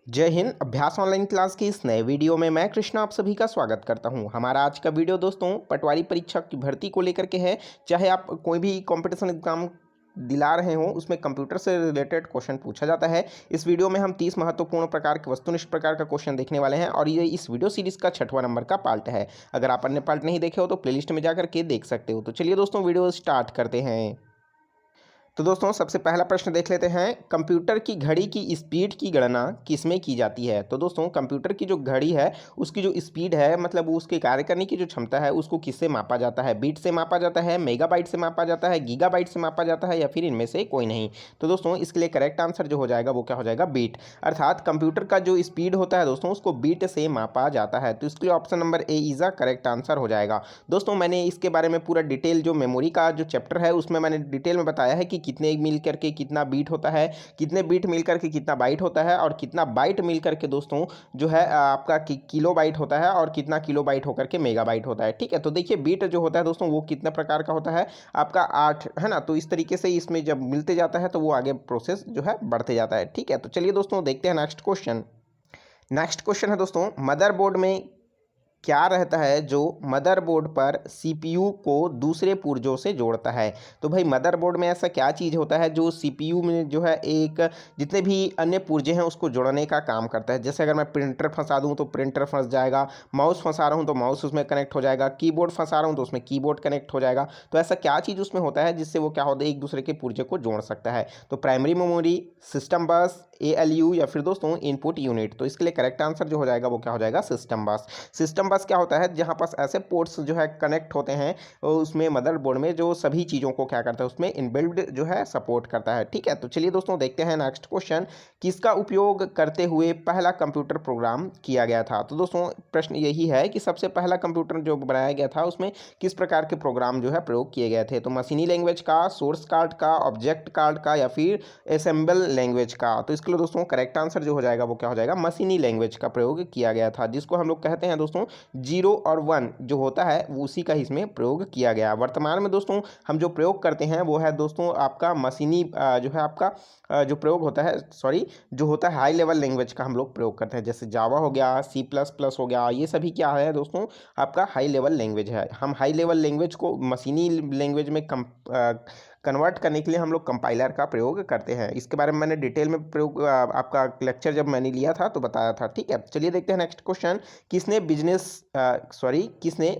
जय हिंद। अभ्यास online class की इस नए वीडियो में मैं कृष्णा आप सभी का स्वागत करता हूं। हमारा आज का वीडियो दोस्तों पटवारी परीक्षा की भर्ती को लेकर के है। चाहे आप कोई भी कंपटीशन एग्जाम दिला रहे हो उसमें कंप्यूटर से रिलेटेड क्वेश्चन पूछा जाता है। इस वीडियो में हम 30 महत्वपूर्ण प्रकार के वस्तुनिष्ठ प्रकार का क्वेश्चन देखने वाले हैं और ये इस वीडियो सीरीज का 6वां नंबर का पार्ट है। अगर आप अन्य पार्ट नहीं देखे हो तो प्लेलिस्ट में जाकर के देख सकते हो। तो चलिए दोस्तों वीडियो स्टार्ट करते हैं। तो दोस्तों सबसे पहला प्रश्न देख लेते हैं, कंप्यूटर की घड़ी की स्पीड की गणना किसमें की जाती है। तो दोस्तों कंप्यूटर की जो घड़ी है उसकी जो स्पीड है मतलब उसके कार्य करने की जो क्षमता है उसको किससे मापा जाता है। बीट से मापा जाता है, मेगाबाइट से मापा जाता है, गीगाबाइट से मापा जाता है या फिर इनमें से कोई नहीं। तो दोस्तों इसके लिए करेक्ट आंसर जो हो जाएगा वो क्या हो जाएगा, बीट। अर्थात कंप्यूटर का जो स्पीड होता है दोस्तों उसको बीट से मापा जाता है। तो इसके लिए option number A is a correct answer हो जाएगा। दोस्तों मैंने इसके बारे में पूरा डिटेल जो मेमोरी का जो चैप्टर है उसमें मैंने डिटेल में बताया है कि कितने मिल करके कितना बीट होता है, कितने बीट मिल करके कितना बाइट होता है और कितना बाइट मिल करके दोस्तों जो है आपका किलो बाइट होता है और कितना किलो बाइट होकर के मेगा बाइट होता है। ठीक है, तो देखिए बीट जो होता है दोस्तों वो कितने प्रकार का होता है, आपका 8 है ना। तो इस तरीके से इसमें जब मिलते जाता है तो वो आगे प्रोसेस जो है बढ़ते जाता है। ठीक है, तो चलिए दोस्तों देखते हैं नेक्स्ट क्वेश्चन। नेक्स्ट क्वेश्चन है दोस्तों, मदरबोर्ड में क्या रहता है जो मदरबोर्ड पर सीपीयू को दूसरे पुर्जों से जोड़ता है। तो भाई मदरबोर्ड में ऐसा क्या चीज़ होता है जो सीपीयू में जो है एक जितने भी अन्य पुर्जे हैं उसको जोड़ने का काम करता है। जैसे अगर मैं प्रिंटर फंसा दूं तो प्रिंटर फंस जाएगा, माउस फंसा रहा हूं तो माउस उसमें कनेक्ट हो जाएगा, कीबोर्ड फंसा रहा हूं तो उसमें कीबोर्ड कनेक्ट हो जाएगा। तो ऐसा क्या चीज़ उसमें होता है जिससे वो क्या होता है एक दूसरे के पुर्जे को जोड़ सकता है। तो प्राइमरी मेमोरी, सिस्टम बस, एएलयू या फिर दोस्तों इनपुट यूनिट। तो इसके लिए करेक्ट आंसर जो हो जाएगा वो क्या हो जाएगा, सिस्टम बस। सिस्टम बस क्या होता है, जहां पास ऐसे पोर्ट्स जो है कनेक्ट होते हैं उसमें मदरबोर्ड में जो सभी चीज़ों को क्या करता है उसमें इनबिल्ड जो है सपोर्ट करता है। ठीक है, तो चलिए दोस्तों देखते हैं नेक्स्ट क्वेश्चन, किसका उपयोग करते हुए पहला कंप्यूटर प्रोग्राम किया गया था। तो दोस्तों प्रश्न यही है कि सबसे पहला कंप्यूटर जो बनाया गया था उसमें किस प्रकार के प्रोग्राम जो है प्रयोग किए गए थे। तो मशीनी लैंग्वेज का, सोर्स कार्ड का, ऑब्जेक्ट कार्ड का या फिर असेंबल लैंग्वेज का। तो इसके लिए दोस्तों करेक्ट आंसर जो हो जाएगा वो क्या हो जाएगा, मशीनी लैंग्वेज का प्रयोग किया गया था, जिसको हम लोग कहते हैं दोस्तों 0 और 1 जो होता है वो उसी का इसमें प्रयोग किया गया। वर्तमान में दोस्तों हम जो प्रयोग करते हैं वो है दोस्तों आपका मशीनी जो है आपका जो प्रयोग होता है सॉरी जो होता है हाई लेवल लैंग्वेज का हम लोग प्रयोग करते हैं। जैसे जावा हो गया, सी प्लस प्लस हो गया, ये सभी क्या है दोस्तों आपका हाई लेवल लैंग्वेज है। हम हाई लेवल लैंग्वेज को मशीनी लैंग्वेज में कन्वर्ट करने के लिए हम लोग कंपाइलर का प्रयोग करते हैं। इसके बारे में मैंने डिटेल में प्रयोग आपका लेक्चर जब मैंने लिया था तो बताया था। ठीक है, चलिए देखते हैं नेक्स्ट क्वेश्चन, किसने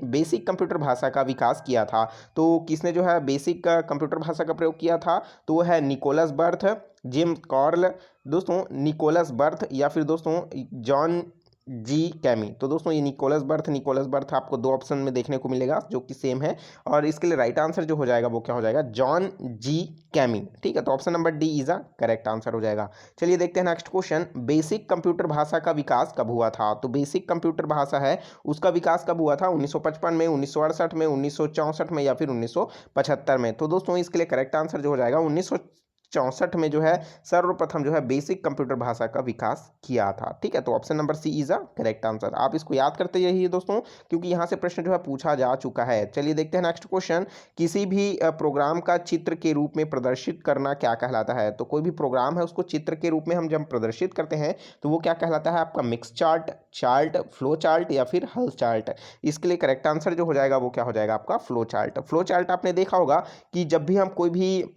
बेसिक कंप्यूटर भाषा का विकास किया था। तो किसने जो है बेसिक कंप्यूटर भाषा का प्रयोग किया था, तो वो है निकोलस बर्थ, जेम्स कार्ल, दोस्तों निकोलस बर्थ या फिर दोस्तों जॉन जी कैमी। तो दोस्तों ये निकोलस बर्थ आपको दो ऑप्शन में देखने को मिलेगा जो कि सेम है और इसके लिए राइट आंसर जो हो जाएगा वो क्या हो जाएगा, जॉन जी कैमी। ठीक है, तो option number D is a correct answer हो जाएगा। चलिए देखते हैं नेक्स्ट क्वेश्चन, बेसिक कंप्यूटर भाषा का विकास कब हुआ था। तो बेसिक कंप्यूटर भाषा है उसका विकास कब हुआ था, 1955 में, 1968 में, 1964 में या फिर 1975 में। तो दोस्तों इसके लिए करेक्ट आंसर जो हो जाएगा 1964 में जो है सर्वप्रथम जो है बेसिक कंप्यूटर भाषा का विकास किया था। ठीक है, तो option number C is a correct answer. आप इसको याद करते रहिए दोस्तों क्योंकि यहाँ से प्रश्न जो है पूछा जा चुका है। चलिए देखते हैं नेक्स्ट क्वेश्चन, किसी भी प्रोग्राम का चित्र के रूप में प्रदर्शित करना क्या कहलाता है। तो कोई भी प्रोग्राम है उसको चित्र के रूप में हम जब प्रदर्शित करते हैं तो वो क्या कहलाता है, आपका mix chart, chart, flow chart या फिर हल चार्ट। इसके लिए करेक्ट आंसर जो हो जाएगा वो क्या हो जाएगा, आपका फ्लो चार्ट। फ्लो चार्ट आपने देखा होगा कि जब भी हम कोई भी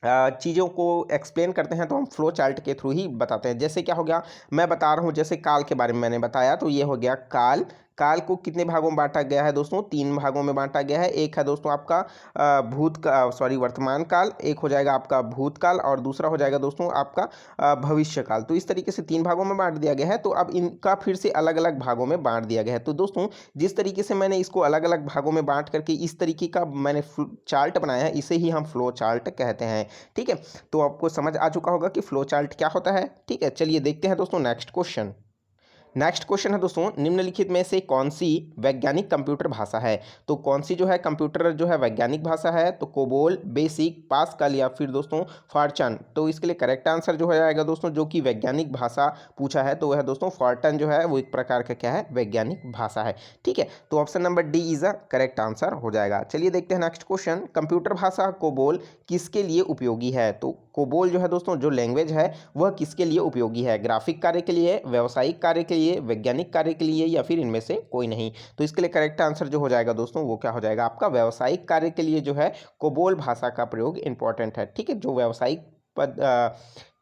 चीज़ों को एक्सप्लेन करते हैं तो हम फ्लो चार्ट के थ्रू ही बताते हैं। जैसे क्या हो गया, मैं बता रहा हूँ जैसे काल के बारे में मैंने बताया तो ये हो गया काल। काल को कितने भागों में बांटा गया है दोस्तों, 3 भागों में बांटा गया है। एक है दोस्तों आपका वर्तमान काल, एक हो जाएगा आपका भूतकाल और दूसरा हो जाएगा दोस्तों आपका भविष्य काल। तो इस तरीके से 3 भागों में बांट दिया गया है। तो अब इनका फिर से अलग अलग भागों में बांट दिया गया है। तो दोस्तों जिस तरीके से मैंने इसको अलग अलग भागों में बांट करके इस तरीके का मैंने चार्ट बनाया है इसे ही हम फ्लो चार्ट कहते हैं। ठीक है, तो आपको समझ आ चुका होगा कि फ्लो चार्ट क्या होता है। ठीक है, चलिए देखते हैं दोस्तों नेक्स्ट क्वेश्चन। नेक्स्ट क्वेश्चन है दोस्तों, निम्नलिखित में से कौन सी वैज्ञानिक कंप्यूटर भाषा है? तो कौन सी जो है कंप्यूटर जो है वैज्ञानिक भाषा है? तो कोबोल, बेसिक, पास्कल या फिर दोस्तों फॉर्टन। तो इसके लिए करेक्ट आंसर जो हो जाएगा दोस्तों, जो कि वैज्ञानिक भाषा पूछा है तो वह दोस्तों फॉर्टन जो है वो एक प्रकार का क्या है, वैज्ञानिक भाषा है। ठीक है, तो option number D is a correct answer हो जाएगा। चलिए देखते हैं नेक्स्ट क्वेश्चन, कंप्यूटर भाषा कोबोल किसके लिए उपयोगी है? तो कोबोल जो है दोस्तों जो लैंग्वेज है वह किसके लिए उपयोगी है? ग्राफिक कार्य के लिए, व्यावसायिक कार्य के लिए, वैज्ञानिक कार्य के लिए या फिर इनमें से कोई नहीं? तो इसके लिए करेक्ट आंसर जो हो जाएगा दोस्तों वो क्या हो जाएगा आपका, व्यावसायिक कार्य के लिए जो है कोबोल भाषा का प्रयोग इंपॉर्टेंट है। ठीक है, जो व्यावसायिक पद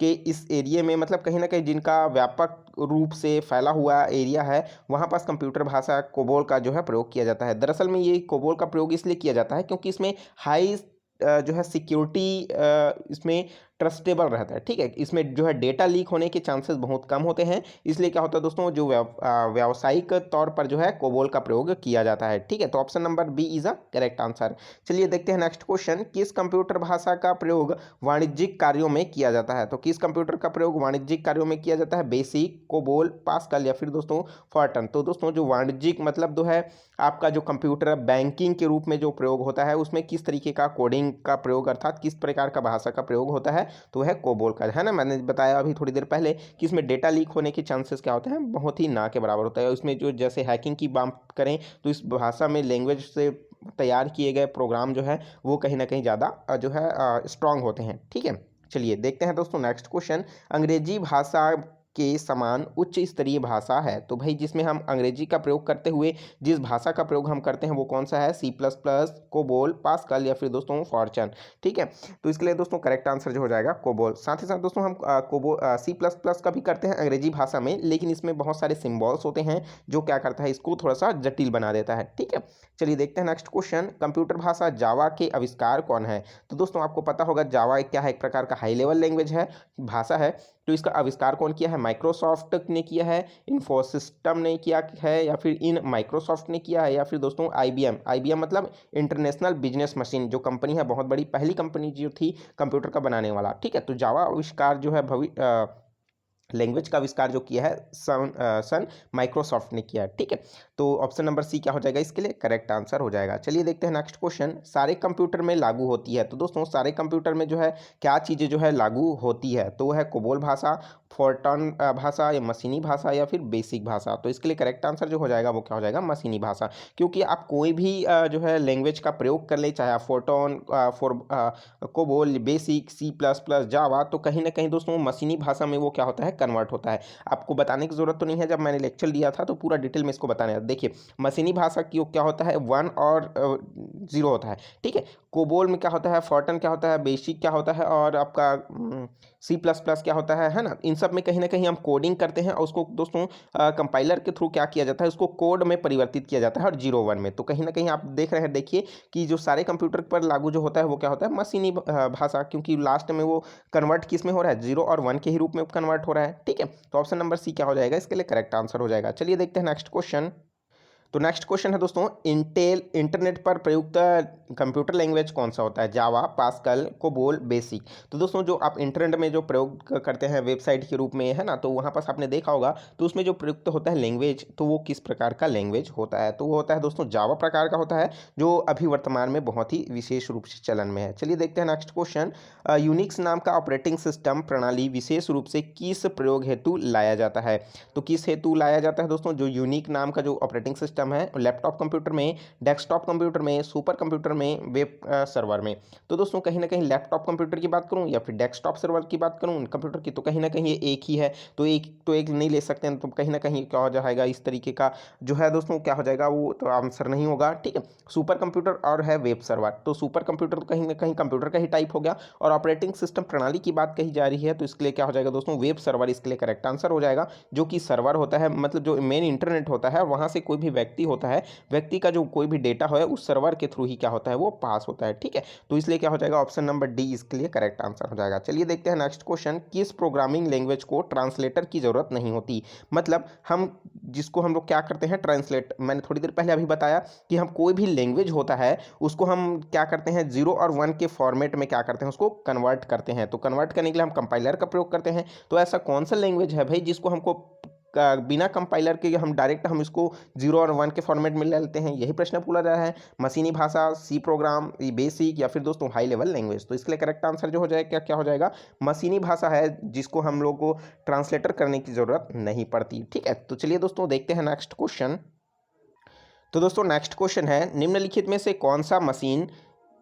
के इस एरिया में मतलब कहीं ना कहीं जिनका व्यापक रूप से फैला हुआ एरिया है वहाँ पास कंप्यूटर भाषा कोबोल का जो है प्रयोग किया जाता है। दरअसल में ये कोबोल का प्रयोग इसलिए किया जाता है क्योंकि इसमें हाई जो है सिक्योरिटी इसमें ट्रस्टेबल रहता है। ठीक है, इसमें जो है डेटा लीक होने के चांसेस बहुत कम होते हैं, इसलिए क्या होता है दोस्तों जो व्यावसायिक तौर पर जो है कोबोल का प्रयोग किया जाता है। ठीक है, तो option number B is a correct answer. चलिए देखते हैं नेक्स्ट क्वेश्चन, किस कंप्यूटर भाषा का प्रयोग वाणिज्यिक कार्यों में किया जाता है? तो किस कंप्यूटर का प्रयोग वाणिज्यिक कार्यों में किया जाता है? बेसिक, कोबोल, पास्कल या फिर दोस्तों फॉर्टन। तो दोस्तों जो वाणिज्यिक मतलब जो है आपका जो कंप्यूटर बैंकिंग के रूप में जो प्रयोग होता है उसमें किस तरीके का कोडिंग का प्रयोग अर्थात किस प्रकार का भाषा का प्रयोग होता है? तो है कोबोल का, है ना। मैंने बताया अभी थोड़ी देर पहले कि इसमें डेटा लीक होने के चांसेस क्या होते हैं, बहुत ही ना के बराबर होता है। उसमें जो जैसे हैकिंग की बात करें तो इस भाषा में लैंग्वेज से तैयार किए गए प्रोग्राम जो है वो कहीं ना कहीं ज़्यादा जो है स्ट्रांग होते हैं। ठीक है, चलिए देखते हैं दोस्तों नेक्स्ट क्वेश्चन, अंग्रेजी भाषा के समान उच्च स्तरीय भाषा है? तो भाई जिसमें हम अंग्रेजी का प्रयोग करते हुए जिस भाषा का प्रयोग हम करते हैं वो कौन सा है? C plus plus, COBOL, Pascal या फिर दोस्तों फॉर्चन। ठीक है, तो इसके लिए दोस्तों करेक्ट आंसर जो हो जाएगा कोबोल। साथ ही साथ दोस्तों हम सी प्लस प्लस का भी करते हैं अंग्रेजी भाषा में, लेकिन इसमें बहुत सारे सिम्बॉल्स होते हैं जो क्या करता है इसको थोड़ा सा जटिल बना देता है। ठीक है, चलिए देखते हैं नेक्स्ट क्वेश्चन, कंप्यूटर भाषा जावा के आविष्कार कौन है? तो दोस्तों आपको पता होगा जावा क्या है, एक प्रकार का हाई लेवल लैंग्वेज है, भाषा है। तो इसका आविष्कार कौन किया है? माइक्रोसॉफ्ट ने किया है, इन्फोसिस्टम ने किया है या फिर इन माइक्रोसॉफ्ट ने किया है या फिर दोस्तों आईबीएम। आईबीएम मतलब इंटरनेशनल बिजनेस मशीन, जो कंपनी है बहुत बड़ी, पहली कंपनी जो थी कंप्यूटर का बनाने वाला। ठीक है, तो जावा आविष्कार जो है लैंग्वेज का आविष्कार जो किया है सन माइक्रोसॉफ्ट ने किया है। ठीक है, तो ऑप्शन नंबर सी क्या हो जाएगा इसके लिए, करेक्ट आंसर हो जाएगा। चलिए देखते हैं नेक्स्ट क्वेश्चन, सारे कंप्यूटर में लागू होती है? तो दोस्तों सारे कंप्यूटर में जो है क्या चीज़ें जो है लागू होती है? तो वह है कोबोल भाषा, फोर्टन भाषा या मशीनी भाषा या फिर बेसिक भाषा। तो इसके लिए करेक्ट आंसर जो हो जाएगा वो क्या हो जाएगा, मशीनी भाषा। क्योंकि आप कोई भी जो है लैंग्वेज का प्रयोग कर ले, चाहे आप Fortran COBOL, BASIC, C plus plus, Java, तो कहीं ना कहीं दोस्तों मशीनी भाषा में वो क्या होता है, कन्वर्ट होता है। आपको बताने की जरूरत तो नहीं है, जब मैंने लेक्चर दिया था तो पूरा डिटेल में इसको बताने। देखिए मशीनी भाषा की क्या होता है, 1 और 0 होता है। ठीक है, कोबोल में क्या होता है, फॉर्टन क्या होता है, बेसिक क्या होता है और आपका सी प्लस प्लस क्या होता है ना। इन सब में कहीं ना कहीं हम कोडिंग करते हैं और उसको दोस्तों कंपाइलर के थ्रू क्या किया जाता है, उसको कोड में परिवर्तित किया जाता है और 0 1 में। तो कहीं ना कहीं आप देख रहे हैं, देखिए कि जो सारे कंप्यूटर पर लागू जो होता है वो क्या होता है, मशीनी भाषा, क्योंकि लास्ट में वो कन्वर्ट किस में हो रहा है, 0 और 1 के ही रूप में कन्वर्ट हो रहा है। ठीक है, तो ऑप्शन नंबर सी क्या हो जाएगा इसके लिए, करेक्ट आंसर हो जाएगा। चलिए देखते हैं नेक्स्ट क्वेश्चन। तो नेक्स्ट क्वेश्चन है दोस्तों, इंटरनेट पर प्रयुक्त कंप्यूटर लैंग्वेज कौन सा होता है? जावा, पास्कल, कोबोल, बेसिक। तो दोस्तों जो आप इंटरनेट में जो प्रयोग करते हैं वेबसाइट के रूप में, है ना, तो वहाँ पास आपने देखा होगा, तो उसमें जो प्रयुक्त होता है लैंग्वेज, तो वो किस प्रकार का लैंग्वेज होता है? तो वो होता है दोस्तों जावा प्रकार का होता है, जो अभी वर्तमान में बहुत ही विशेष रूप से चलन में है। चलिए देखते हैं नेक्स्ट क्वेश्चन, यूनिक्स नाम का ऑपरेटिंग सिस्टम प्रणाली विशेष रूप से किस प्रयोग हेतु लाया जाता है? तो किस हेतु लाया जाता है दोस्तों? जो यूनिक नाम का जो ऑपरेटिंग सिस्टम है, लैपटॉप कंप्यूटर में, डेस्कटॉप कंप्यूटर में, सुपर कंप्यूटर में, वेब सर्वर में। तो दोस्तों कहीं ना कहीं लैपटॉप कंप्यूटर की बात करूं या फिर डेस्कटॉप सर्वर की बात करूं कंप्यूटर की, तो कहीं ना कहीं ये एक ही है, तो एक नहीं ले सकते हैं, तो कहीं ना कहीं क्या हो जाएगा इस तरीके का जो है दोस्तों, क्या हो जाएगा वो तो आंसर नहीं होगा। ठीक है, सुपर कंप्यूटर और है वेब सर्वर। तो सुपर कंप्यूटर तो कहीं ना कहीं कंप्यूटर का ही टाइप हो गया, और ऑपरेटिंग सिस्टम प्रणाली की बात कही जा रही है, तो इसके लिए क्या हो जाएगा दोस्तों, वेब सर्वर इसके लिए करेक्ट आंसर हो जाएगा। जो कि सर्वर होता है, मतलब जो मेन इंटरनेट होता है, वहां से कोई भी व्यक्ति होता है, व्यक्ति का जो कोई भी डेटा है उस सर्वर के थ्रू ही क्या होता है, वो पास होता है। ठीक है, तो इसलिए क्या हो जाएगा, ऑप्शन नंबर डी इसके लिए करेक्ट आंसर हो जाएगा। चलिए देखते हैं नेक्स्ट क्वेश्चन, किस प्रोग्रामिंग लैंग्वेज को ट्रांसलेटर की जरूरत नहीं होती? मतलब हम जिसको हम लोग क्या करते हैं, ट्रांसलेट, मैंने थोड़ी देर पहले अभी बताया कि हम कोई भी लैंग्वेज होता है उसको हम क्या करते हैं, 0 और 1 के फॉर्मेट में क्या करते हैं, उसको कन्वर्ट करते हैं। तो कन्वर्ट करने के लिए हम कंपाइलर का प्रयोग करते हैं। तो ऐसा कौन सा लैंग्वेज है भाई जिसको हमको बिना कंपाइलर के हम डायरेक्ट हम इसको 0 और 1 के फॉर्मेट में ले लेते हैं? यही प्रश्न पूछा जा रहा है। मशीनी भाषा, सी प्रोग्राम, बेसिक, या फिर दोस्तों हाई लेवल लैंग्वेज? तो इसके लिए करेक्ट आंसर जो हो जाएगा क्या क्या हो जाएगा? मशीनी भाषा है, जिसको हम लोग को ट्रांसलेटर करने की जरूरत नहीं पड़ती। ठीक है, तो चलिए दोस्तों देखते हैं नेक्स्ट क्वेश्चन। तो दोस्तों नेक्स्ट क्वेश्चन है, निम्नलिखित में से कौन सा मशीन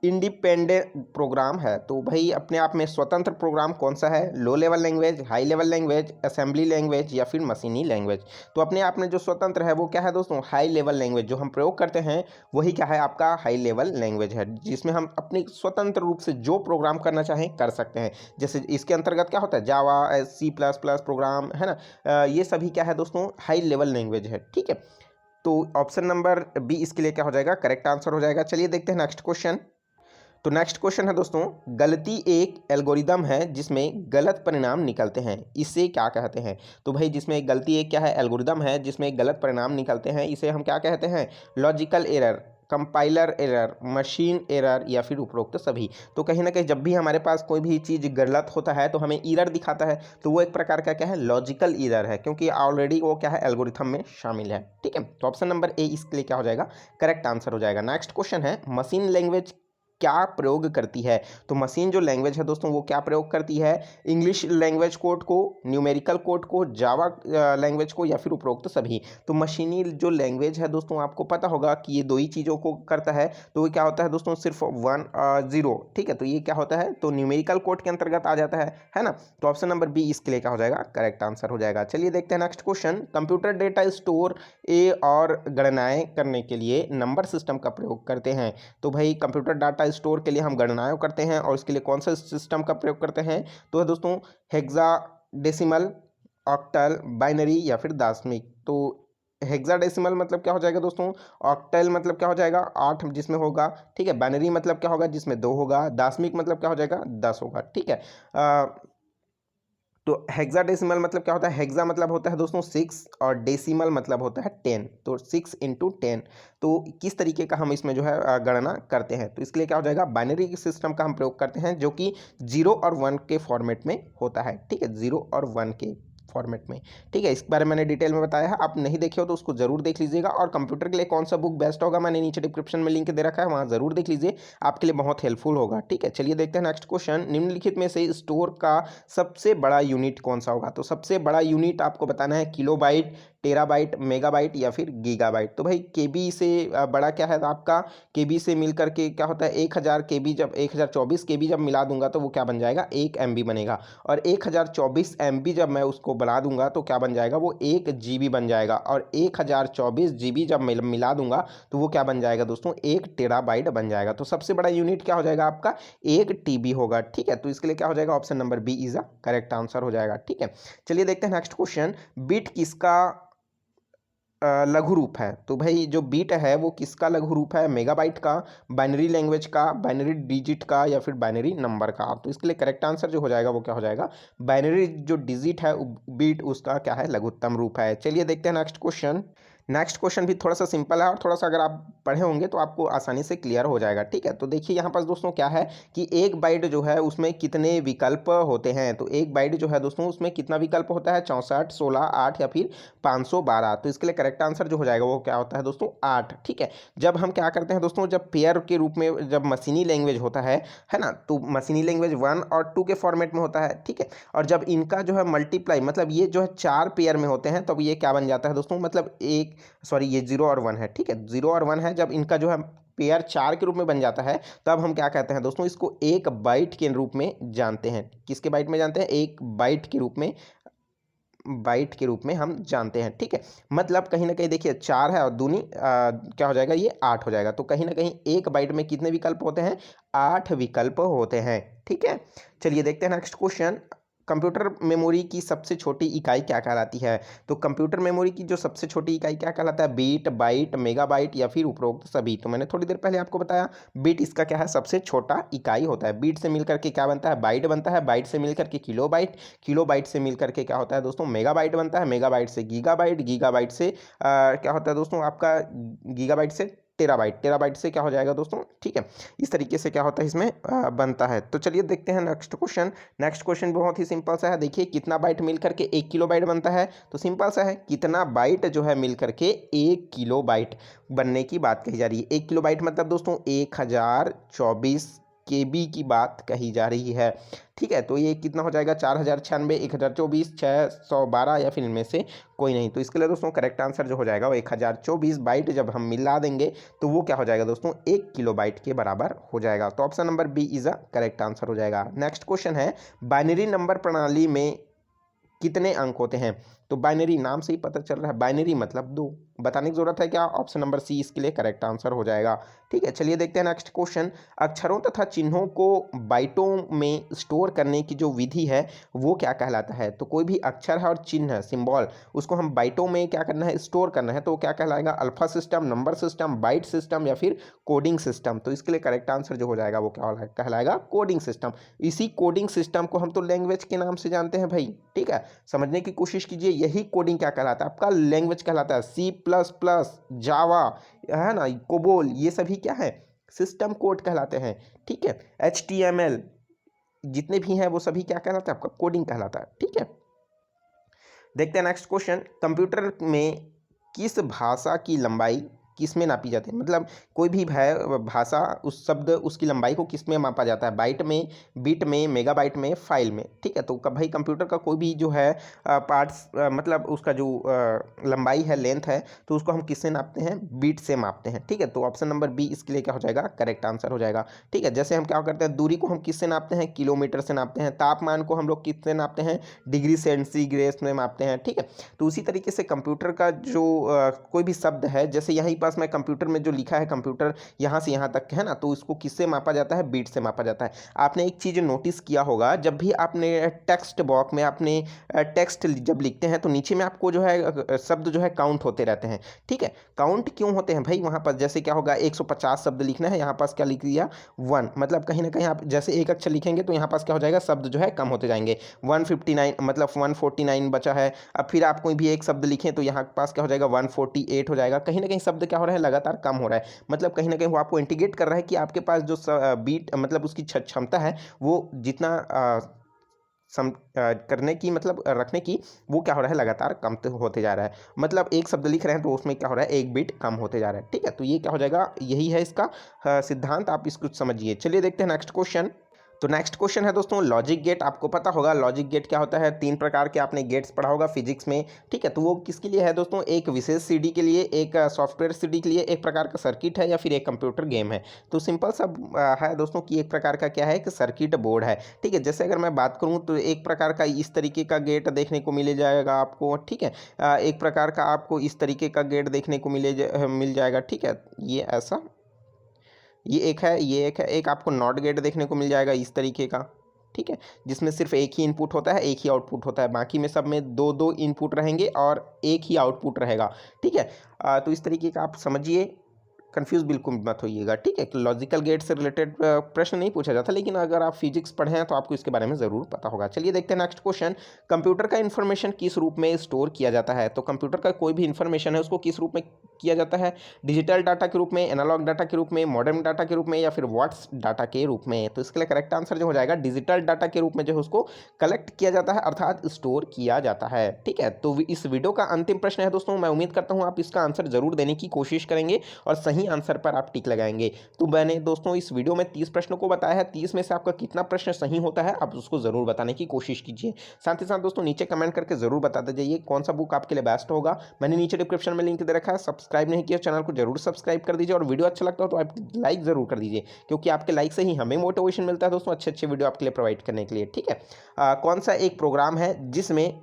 इंडिपेंडेंट प्रोग्राम है? तो भाई अपने आप में स्वतंत्र प्रोग्राम कौन सा है? Low level language, high level language, assembly language, या फिर मशीनी लैंग्वेज? तो अपने आप में जो स्वतंत्र है वो क्या है दोस्तों? High level language. जो हम प्रयोग करते हैं वही क्या है? आपका हाई लेवल लैंग्वेज है, जिसमें हम अपनी स्वतंत्र रूप से जो प्रोग्राम करना चाहें कर सकते हैं। जैसे इसके अंतर्गत क्या होता है? जावा, C++ प्रोग्राम है ना, ये सभी क्या है दोस्तों? हाई लेवल लैंग्वेज है। ठीक है, तो ऑप्शन नंबर बी इसके लिए क्या हो जाएगा? करेक्ट आंसर हो जाएगा। चलिए देखते हैं नेक्स्ट क्वेश्चन। तो नेक्स्ट क्वेश्चन है दोस्तों, गलती एक एल्गोरिदम है जिसमें गलत परिणाम निकलते हैं, इसे क्या कहते हैं? तो भाई जिसमें गलती एक क्या है? एल्गोरिदम है जिसमें गलत परिणाम निकलते हैं, इसे हम क्या कहते हैं? Logical error, compiler error, machine error, या फिर उपरोक्त सभी। तो कहीं ना कहीं जब भी हमारे पास कोई भी चीज़ गलत होता है तो हमें एरर दिखाता है, तो वो एक प्रकार का क्या है? लॉजिकल एरर है, क्योंकि ऑलरेडी वो क्या है? एल्गोरिथम में शामिल है। ठीक है, तो ऑप्शन नंबर ए इसके लिए क्या हो जाएगा? करेक्ट आंसर हो जाएगा। नेक्स्ट क्वेश्चन है, मशीन लैंग्वेज क्या प्रयोग करती है? तो मशीन जो लैंग्वेज है दोस्तों वो क्या प्रयोग करती है? इंग्लिश लैंग्वेज कोड को, न्यूमेरिकल कोड को, जावा लैंग्वेज को, या फिर उपरोक्त सभी? तो मशीनी जो लैंग्वेज है दोस्तों, आपको पता होगा कि ये दो ही चीज़ों को करता है। तो ये क्या होता है दोस्तों? सिर्फ 1 0। ठीक है, तो ये क्या होता है? तो न्यूमेरिकल कोड के अंतर्गत आ जाता है ना। तो ऑप्शन नंबर बी इसके लिए क्या हो जाएगा? करेक्ट आंसर हो जाएगा। चलिए देखते हैं next question. Computer data store और गणनाएं करने के लिए नंबर सिस्टम का प्रयोग करते हैं। तो भाई कंप्यूटर डाटा स्टोर के लिए हम गणनाएं करते हैं, और इसके लिए कौन सा सिस्टम का प्रयोग करते हैं? तो है दोस्तों हेक्साडेसिमल, ऑक्टल, बाइनरी, या फिर दाशमिक? तो हेक्साडेसिमल मतलब क्या हो जाएगा दोस्तों? ऑक्टल मतलब क्या हो जाएगा? 8 जिसमें होगा। ठीक है, बाइनरी मतलब क्या होगा? जिसमें 2 होगा। दाशमिक मतलब क्या हो जाएगा? 10 होगा। ठीक है, तो हेक्साडेसिमल मतलब क्या होता है? हेक्सा मतलब होता है दोस्तों 6, और डेसिमल मतलब होता है 10। तो 6 × 10। तो किस तरीके का हम इसमें जो है गणना करते हैं? तो इसके लिए क्या हो जाएगा? बाइनरी सिस्टम का हम प्रयोग करते हैं, जो कि 0 और 1 के फॉर्मेट में होता है। ठीक है, 0 और 1 के फॉर्मेट में। ठीक है, इस बारे में मैंने डिटेल में बताया है, आप नहीं देखे हो तो उसको जरूर देख लीजिएगा। और कंप्यूटर के लिए कौन सा बुक बेस्ट होगा, मैंने नीचे डिस्क्रिप्शन में लिंक दे रखा है, वहाँ जरूर देख लीजिए, आपके लिए बहुत हेल्पफुल होगा। ठीक है, चलिए देखते हैं नेक्स्ट क्वेश्चन। निम्नलिखित में से स्टोर का सबसे बड़ा यूनिट कौन सा होगा? तो सबसे बड़ा यूनिट आपको बताना है किलोबाइट, टेराबाइट, मेगाबाइट, या फिर गीगाबाइट? तो भाई केबी से बड़ा क्या है आपका? केबी से मिलकर के क्या होता है? 1000 केबी, जब 1024 केबी जब मिला दूंगा तो वो क्या बन जाएगा? 1 MB बनेगा। और 1024 MB जब मैं उसको बढ़ा दूंगा तो क्या बन जाएगा? वो 1 GB बन जाएगा। और 1024 GB जब मिला दूंगा तो वो क्या बन जाएगा दोस्तों? 1 टेराबाइट बन जाएगा। तो सबसे बड़ा यूनिट क्या हो जाएगा आपका? 1 TB होगा। ठीक है, तो इसके लिए क्या हो जाएगा? Option number B is a correct answer हो जाएगा। ठीक है, चलिए देखते हैं नेक्स्ट क्वेश्चन। बिट किसका लघु रूप है? तो भाई जो बीट है वो किसका लघु रूप है? मेगाबाइट का, बाइनरी लैंग्वेज का, बाइनरी डिजिट का, या फिर बाइनरी नंबर का? तो इसके लिए करेक्ट आंसर जो हो जाएगा वो क्या हो जाएगा? बाइनरी जो डिजिट है बीट, उसका क्या है? लघुत्तम रूप है। चलिए देखते हैं नेक्स्ट क्वेश्चन। नेक्स्ट क्वेश्चन भी थोड़ा सा सिंपल है, और थोड़ा सा अगर आप पढ़े होंगे तो आपको आसानी से क्लियर हो जाएगा। ठीक है, तो देखिए यहाँ पर दोस्तों क्या है कि एक बाइट जो है उसमें कितने विकल्प होते हैं? तो एक बाइट जो है दोस्तों उसमें कितना विकल्प होता है? 64, 16, 8, या फिर 512? तो इसके लिए करेक्ट आंसर जो हो जाएगा वो क्या होता है दोस्तों? 8। ठीक है, जब हम क्या करते हैं दोस्तों, जब पेयर के रूप में जब मशीनी लैंग्वेज होता है ना, तो मशीनी लैंग्वेज 1 और 2 के फॉर्मेट में होता है। ठीक है, और जब इनका जो है मल्टीप्लाई, मतलब ये जो है 4 पेयर में होते हैं, तब ये क्या बन जाता है दोस्तों? मतलब ये 0 और 1 है। ठीक है, 0 और 1 है, जब इनका जो है पेयर 4 के रूप में बन जाता है, तब हम क्या कहते हैं दोस्तों? इसको एक बाइट के रूप में जानते हैं। किसके बाइट में जानते हैं? एक बाइट के रूप में हम जानते हैं। ठीक है, मतलब कहीं ना कहीं देखिए 4 है और दूनी क्या हो जाएगा? ये 8 हो जाएगा। तो कहीं ना कहीं एक बाइट में कितने विकल्प होते हैं? 8 विकल्प होते हैं। ठीक है, चलिए देखते हैं नेक्स्ट क्वेश्चन। कंप्यूटर मेमोरी की सबसे छोटी इकाई क्या कहलाती है? तो कंप्यूटर मेमोरी की जो सबसे छोटी इकाई क्या कहलाता है? बीट, बाइट, मेगाबाइट, या फिर उपरोक्त सभी? तो मैंने थोड़ी देर पहले आपको बताया, बीट इसका क्या है? सबसे छोटा इकाई होता है। बीट से मिलकर के क्या बनता है? बाइट बनता है। बाइट से मिलकर के किलोबाइट, किलोबाइट से मिलकर के क्या होता है दोस्तों? मेगाबाइट बनता है। मेगाबाइट से गीगाबाइट, गीगाबाइट से क्या होता है दोस्तों? आपका गीगाबाइट से टेराबाइट। टेराबाइट से क्या हो जाएगा दोस्तों, ठीक है, इस तरीके से क्या होता है इसमें बनता है। तो चलिए देखते हैं नेक्स्ट क्वेश्चन। नेक्स्ट क्वेश्चन बहुत ही सिंपल सा है। देखिए कितना बाइट मिल करके 1 किलो बाइट बनता है, तो सिंपल सा है, कितना बाइट जो है मिल करके 1 किलो बाइट बनने की बात कही जा रही है। 1 किलो बाइट मतलब दोस्तों 1024 KB की बात कही जा रही है, ठीक है। तो ये कितना हो जाएगा, 4096, 1024, 612 या फिर इनमें से कोई नहीं। तो इसके लिए दोस्तों करेक्ट आंसर जो हो जाएगा वो 1024 बाइट जब हम मिला देंगे तो वो क्या हो जाएगा दोस्तों, 1 किलो बाइट के बराबर हो जाएगा। तो option number B is a correct answer हो जाएगा। नेक्स्ट क्वेश्चन है, बाइनरी नंबर प्रणाली में कितने अंक होते हैं। तो बाइनरी नाम से ही पता चल रहा है, बाइनरी मतलब 2, बताने की जरूरत है क्या, ऑप्शन नंबर सी इसके लिए करेक्ट आंसर हो जाएगा, ठीक है। चलिए देखते हैं नेक्स्ट क्वेश्चन। अक्षरों तथा चिन्हों को बाइटों में स्टोर करने की जो विधि है वो क्या कहलाता है। तो कोई भी अक्षर है और चिन्ह है, सिंबल, उसको हम बाइटों में क्या करना है, स्टोर करना है, तो वो क्या कहलाएगा, alpha system, number system, byte system या फिर कोडिंग सिस्टम। तो इसके लिए करेक्ट आंसर जो हो जाएगा वो क्या कहलाएगा, कोडिंग सिस्टम। इसी कोडिंग सिस्टम को हम तो लैंग्वेज के नाम से जानते हैं भाई, ठीक है, समझने की कोशिश कीजिए। यही कोडिंग क्या कहलाता है, आपका लैंग्वेज कहलाता है। C++, जावा है ना, कोबोल, ये सभी क्या है, सिस्टम कोड कहलाते हैं, ठीक है। HTML जितने भी हैं वो सभी क्या कहलाता है, आपका कोडिंग कहलाता है, ठीक है। देखते हैं नेक्स्ट क्वेश्चन। कंप्यूटर में किस भाषा की लंबाई किस में नापी जाती है, मतलब कोई भी भाषा, उस शब्द उसकी लंबाई को किस में मापा जाता है, बाइट में, बिट में, मेगाबाइट में, फाइल में, ठीक है। तो भाई कंप्यूटर का कोई भी जो है पार्ट्स, मतलब उसका जो लंबाई है, लेंथ है, तो उसको हम किससे नापते हैं, बीट से मापते हैं, ठीक है। तो ऑप्शन नंबर बी इसके लिए क्या हो जाएगा, करेक्ट आंसर हो जाएगा, ठीक है। जैसे हम क्या करते हैं, दूरी को हम किससे नापते हैं, किलोमीटर से नापते हैं। तापमान को हम लोग किससे नापते हैं, डिग्री सेंटीग्रेड में मापते हैं, ठीक है। तो उसी तरीके से कंप्यूटर का जो कोई भी शब्द है, जैसे यहीं पास में कंप्यूटर में जो लिखा है, कंप्यूटर यहाँ से यहाँ तक है ना, तो इसको किससे मापा जाता है, बीट से मापा जाता है। आपने एक चीज़ नोटिस किया होगा, जब भी आपने टेक्स्ट बॉक्स में आपने टेक्स्ट जब लिखते हैं तो नीचे में आपको जो है शब्द जो है काउंट होते रहते हैं, ठीक है। काउंट क्यों होते हैं भाई, वहाँ पर जैसे क्या होगा, 150 शब्द लिखना है, यहाँ पास क्या लिख दिया, 1, मतलब कहीं ना कहीं आप जैसे एक अक्षर लिखेंगे तो यहाँ पास क्या हो जाएगा, शब्द जो है कम होते जाएंगे। 159 मतलब 149 बचा है। अब फिर आप कोई भी एक शब्द लिखें तो यहाँ पास क्या हो जाएगा, 148 हो जाएगा। कहीं ना कहीं शब्द क्या हो रहा है, लगातार कम हो रहा है, मतलब कहीं ना कहीं वो आपको इंडिकेट कर रहा है कि आपके पास जो बीट मतलब उसकी क्षमता है वो जितना करने की, मतलब रखने की, वो क्या हो रहा है, लगातार कम होते जा रहा है। मतलब एक शब्द लिख रहे हैं तो उसमें क्या हो रहा है, एक बीट कम होते जा रहा है, ठीक है। तो ये क्या हो जाएगा, यही है इसका सिद्धांत, आप इसको समझिए। चलिए देखते हैं नेक्स्ट क्वेश्चन। तो नेक्स्ट क्वेश्चन है दोस्तों, लॉजिक गेट। आपको पता होगा लॉजिक गेट क्या होता है, 3 प्रकार के आपने गेट्स पढ़ा होगा फिजिक्स में, ठीक है। तो वो किसके लिए है दोस्तों, एक विशेष सीडी के लिए, एक सॉफ्टवेयर सीडी के लिए, एक प्रकार का सर्किट है या फिर एक कंप्यूटर गेम है। तो सिंपल सा है दोस्तों कि एक प्रकार का क्या है, एक सर्किट बोर्ड है, ठीक है। जैसे अगर मैं बात करूँ तो एक प्रकार का इस तरीके का गेट देखने को मिल जाएगा आपको, ठीक है। एक प्रकार का आपको इस तरीके का गेट देखने को मिल जाएगा, ठीक है। ये ऐसा, ये एक है, ये एक है, एक आपको नॉट गेट देखने को मिल जाएगा इस तरीके का, ठीक है, जिसमें सिर्फ एक ही इनपुट होता है, एक ही आउटपुट होता है, बाकी में सब में दो दो इनपुट रहेंगे और एक ही आउटपुट रहेगा, ठीक है। तो इस तरीके का आप समझिए, कंफ्यूज बिल्कुल मत होइएगा, ठीक है। लॉजिकल गेट से रिलेटेड प्रश्न नहीं पूछा जाता, लेकिन अगर आप फिजिक्स पढ़े हैं तो आपको इसके बारे में ज़रूर पता होगा। चलिए देखते हैं नेक्स्ट क्वेश्चन। कंप्यूटर का इन्फॉर्मेशन किस रूप में स्टोर किया जाता है। तो कंप्यूटर का कोई भी इन्फॉर्मेशन है उसको किस रूप में किया जाता है, डिजिटल डाटा के रूप में, एनालॉग डाटा के रूप में, मॉडर्न डाटा के रूप में या फिर व्हाट्स डाटा के रूप में। तो इसके लिए करेक्ट आंसर जो हो जाएगा, डिजिटल डाटा के रूप में जो है उसको कलेक्ट किया जाता है, अर्थात स्टोर किया जाता है, ठीक है। तो इस वीडियो का अंतिम प्रश्न है दोस्तों, मैं उम्मीद करता हूँ आप इसका आंसर जरूर देने की कोशिश करेंगे और सही आंसर पर आप टिक लगाएंगे। तो मैंने दोस्तों इस वीडियो में 30 प्रश्नों को बताया है, 30 में से आपका कितना प्रश्न सही होता है आप उसको जरूर बताने की कोशिश कीजिए। साथ ही साथ दोस्तों नीचे कमेंट करके जरूर बताते जाइए कौन सा बुक आपके लिए बेस्ट होगा। मैंने नीचे डिस्क्रिप्शन में लिंक दे रखा है, सब्सक्राइब नहीं किया चैनल को जरूर सब्सक्राइब कर दीजिए और वीडियो अच्छा लगता हो तो आप लाइक जरूर कर दीजिए, क्योंकि आपके लाइक से ही हमें मोटिवेशन मिलता है दोस्तों अच्छे अच्छे वीडियो आपके लिए प्रोवाइड करने के लिए, ठीक है। कौन सा एक प्रोग्राम है जिसमें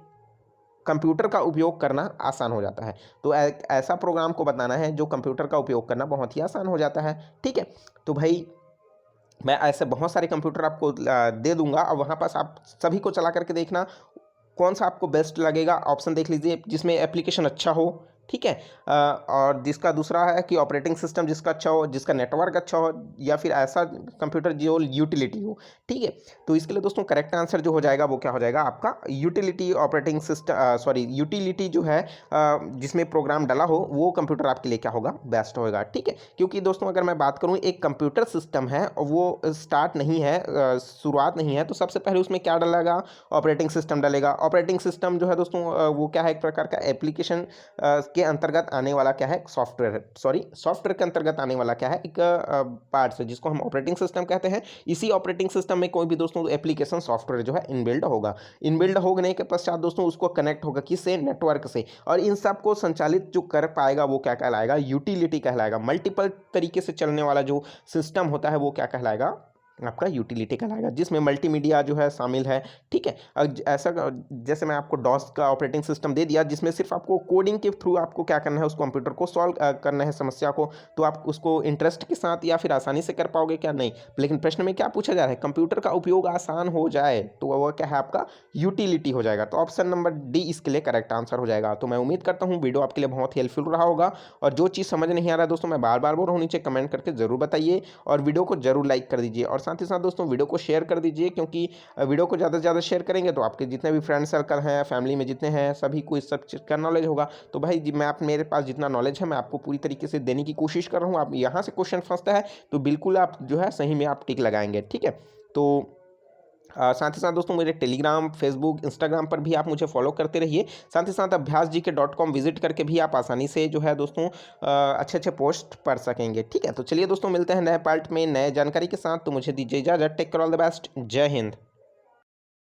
कंप्यूटर का उपयोग करना आसान हो जाता है। तो ऐसा प्रोग्राम को बताना है जो कंप्यूटर का उपयोग करना बहुत ही आसान हो जाता है, ठीक है। तो भाई मैं ऐसे बहुत सारे कंप्यूटर आपको दे दूंगा और वहाँ पास आप सभी को चला करके देखना कौन सा आपको बेस्ट लगेगा। ऑप्शन देख लीजिए जिसमें एप्लीकेशन अच्छा हो, ठीक है। और जिसका दूसरा है कि ऑपरेटिंग सिस्टम जिसका अच्छा हो, जिसका नेटवर्क अच्छा हो, या फिर ऐसा कंप्यूटर जो यूटिलिटी हो। ठीक है, तो इसके लिए दोस्तों करेक्ट आंसर जो हो जाएगा वो क्या हो जाएगा आपका utility operating system, sorry utility जो है जिसमें प्रोग्राम डाला हो वो कंप्यूटर आपके लिए क्या होगा, बेस्ट होगा। ठीक है, क्योंकि दोस्तों अगर मैं बात करूं एक कंप्यूटर सिस्टम है और वो स्टार्ट नहीं है, शुरुआत नहीं है, तो सबसे पहले उसमें क्या डालेगा, ऑपरेटिंग सिस्टम डालेगा। ऑपरेटिंग सिस्टम जो है दोस्तों वो क्या है, एक प्रकार का एप्लीकेशन के अंतर्गत आने वाला क्या है, सॉफ्टवेयर, सॉरी सॉफ्टवेयर के अंतर्गत आने वाला क्या है, एक पार्ट है जिसको हम ऑपरेटिंग सिस्टम कहते हैं। इसी ऑपरेटिंग सिस्टम में कोई भी दोस्तों एप्लीकेशन सॉफ्टवेयर जो है इनबिल्ड होगा। इनबिल्ड होने के पश्चात दोस्तों उसको कनेक्ट होगा किससे, नेटवर्क से, और इन सब को संचालित जो कर पाएगा वो क्या कहलाएगा, यूटिलिटी कहलाएगा। मल्टीपल तरीके से चलने वाला जो सिस्टम होता है वो क्या कहलाएगा, आपका यूटिलिटी कहलाएगा, जिसमें मल्टीमीडिया जो है शामिल है। ठीक है, ऐसा जैसे मैं आपको डॉस का ऑपरेटिंग सिस्टम दे दिया जिसमें सिर्फ आपको कोडिंग के थ्रू आपको क्या करना है, उस कंप्यूटर को सॉल्व करना है समस्या को, तो आप उसको इंटरेस्ट के साथ या फिर आसानी से कर पाओगे क्या, नहीं। लेकिन प्रश्न में क्या पूछा जा रहा है, कंप्यूटर का उपयोग आसान हो जाए तो वह क्या है आपका यूटिलिटी हो जाएगा। तो ऑप्शन नंबर डी इसके लिए करेक्ट आंसर हो जाएगा। तो मैं उम्मीद करता हूँ वीडियो आपके लिए बहुत हेल्पफुल रहा होगा, और जो चीज़ समझ नहीं आ रहा है दोस्तों मैं बार बार बोल रहा हूँ, नीचे कमेंट करके जरूर बताइए, और वीडियो को जरूर लाइक कर दीजिए, और साथ ही साथ दोस्तों वीडियो को शेयर कर दीजिए, क्योंकि वीडियो को ज़्यादा से ज़्यादा शेयर करेंगे तो आपके जितने भी फ्रेंड सर्कल हैं, फैमिली में जितने हैं, सभी को इस सब चीज़ का नॉलेज होगा। तो भाई मैं आप मेरे पास जितना नॉलेज है मैं आपको पूरी तरीके से देने की कोशिश कर रहा हूँ। आप यहाँ से क्वेश्चन फंसता है तो बिल्कुल आप जो है सही में आप टिक लगाएंगे। ठीक है, तो साथ ही साथ दोस्तों मेरे टेलीग्राम, फेसबुक, इंस्टाग्राम पर भी आप मुझे फॉलो करते रहिए। साथ ही साथ अभ्यासgk.com विजिट करके भी आप आसानी से जो है दोस्तों अच्छे अच्छे पोस्ट पढ़ सकेंगे। ठीक है, तो चलिए दोस्तों मिलते हैं नए पार्ट में नए जानकारी के साथ। तो मुझे दीजिए इजाज़त। Take care, all the best, जय हिंद।